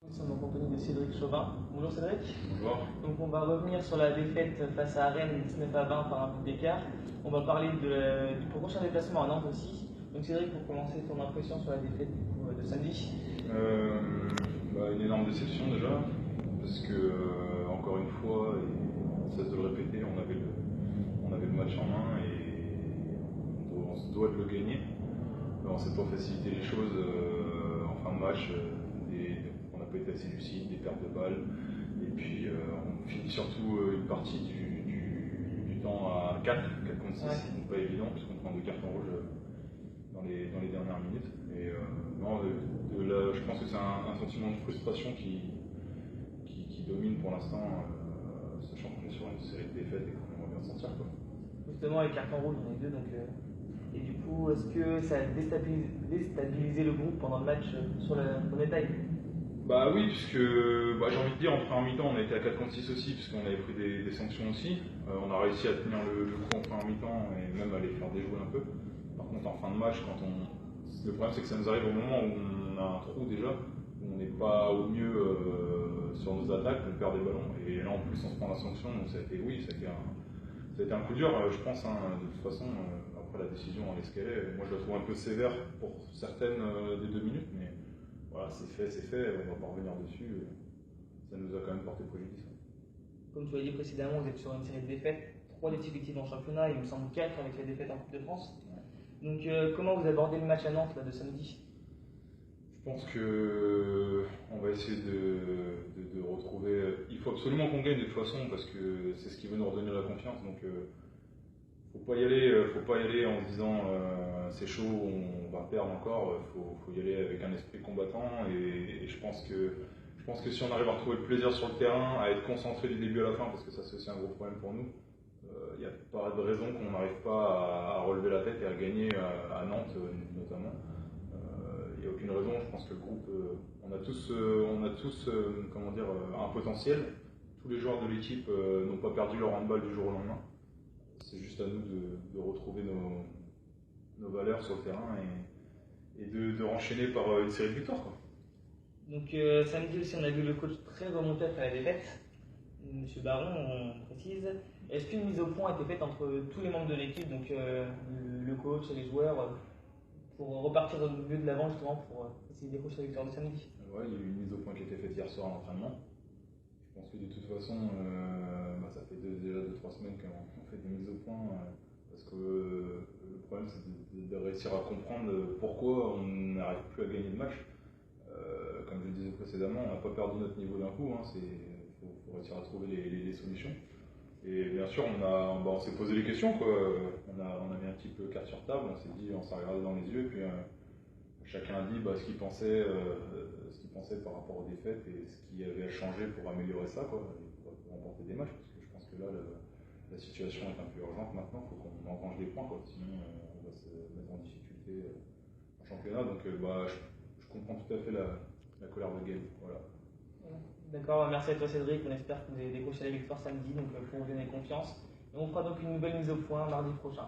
Nous sommes en compagnie de Cédric Chauvin. Bonjour Cédric. Bonjour. Donc on va revenir sur la défaite face à Rennes 19 à 20 par un but d'écart. On va parler du prochain déplacement à Nantes aussi. Donc Cédric, pour commencer, ton impression sur la défaite de samedi? Une énorme déception déjà, parce que encore une fois, et on cesse de le répéter, on avait le match en main et on se doit de le gagner. On ne s'est pas facilité les choses en fin de match. On n'a pas été assez lucide, des pertes de balles. Et puis on finit surtout une partie du temps à 4 contre 6, Ouais. donc pas évident, puisqu'on prend 2 cartons rouges dans les dernières minutes. Et non, là, je pense que c'est un sentiment de frustration qui domine pour l'instant, sachant qu'on est sur une série de défaites et qu'on aimerait bien sortir, quoi. Justement, les cartons rouges, on est deux. Et du coup, est-ce que ça a déstabilisé le groupe pendant le match sur le détail? Bah oui, puisque j'ai envie de dire, en première mi-temps, on a été à 4 contre 6 aussi, puisqu'on avait pris des sanctions aussi. On a réussi à tenir le coup en première mi-temps et même à les faire déjouer un peu. Par contre, en fin de match, le problème, c'est que ça nous arrive au moment où on a un trou déjà, où on n'est pas au mieux sur nos attaques, on perd des ballons. Et là, en plus, on se prend la sanction, donc ça a été un coup dur, je pense. De toute façon, après, la décision, elle est ce qu'elle est. Moi, je la trouve un peu sévère pour certaines des 2 minutes, mais voilà, c'est fait, on va pas revenir dessus. Ça nous a quand même porté préjudice. Comme tu l'as dit précédemment, vous êtes sur une série de défaites, 3 définitifs en championnat, il me semble 4 avec la défaite en Coupe de France. Ouais. Donc comment vous abordez le match à Nantes là, de samedi? Je pense qu'on va essayer de retrouver. Il faut absolument qu'on gagne de toute façon parce que c'est ce qui veut nous redonner la confiance. Donc faut pas y aller en se disant c'est chaud, on va perdre encore. Faut y aller avec un esprit combattant et je pense que si on arrive à retrouver le plaisir sur le terrain, à être concentré du début à la fin, parce que ça c'est aussi un gros problème pour nous, il n'y a pas de raison qu'on n'arrive pas à relever la tête et à gagner à Nantes notamment. Il n'y a aucune raison. Je pense que le groupe, on a tous un potentiel. Tous les joueurs de l'équipe n'ont pas perdu leur handball du jour au lendemain. C'est juste à nous de retrouver nos valeurs sur le terrain et de renchaîner par une série de victoires, quoi. Donc samedi aussi, on a vu le coach très remonté après la défaite, Monsieur Baron, on précise. Est-ce qu'une mise au point a été faite entre tous les membres de l'équipe, donc le coach et les joueurs, pour repartir au milieu de l'avant justement pour essayer de décrocher la victoire de samedi? Ouais, il y a eu une mise au point qui a été faite hier soir à l'entraînement. Je pense que de toute façon, ça fait déjà 2-3 semaines qu'on fait des mises au point, parce que le problème c'est de réussir à comprendre pourquoi on n'arrive plus à gagner le match. Comme je le disais précédemment, on n'a pas perdu notre niveau d'un coup, faut réussir à trouver les solutions. Et bien sûr, on s'est posé les questions, quoi. On a mis un petit peu carte sur table, on s'est regardé dans les yeux, et puis chacun a dit ce qu'il pensait par rapport aux défaites et ce qu'il y avait à changer pour améliorer ça, quoi, pour remporter des matchs, parce que je pense que là, la situation est un peu urgente maintenant, il faut qu'on engrange des points, quoi, sinon on va se mettre en difficulté en championnat. Donc je comprends tout à fait la colère de Gaël. Voilà. D'accord, merci à toi Cédric, on espère que vous avez décroché la victoire samedi, donc pour vous donner confiance. Et on fera donc une nouvelle mise au point mardi prochain.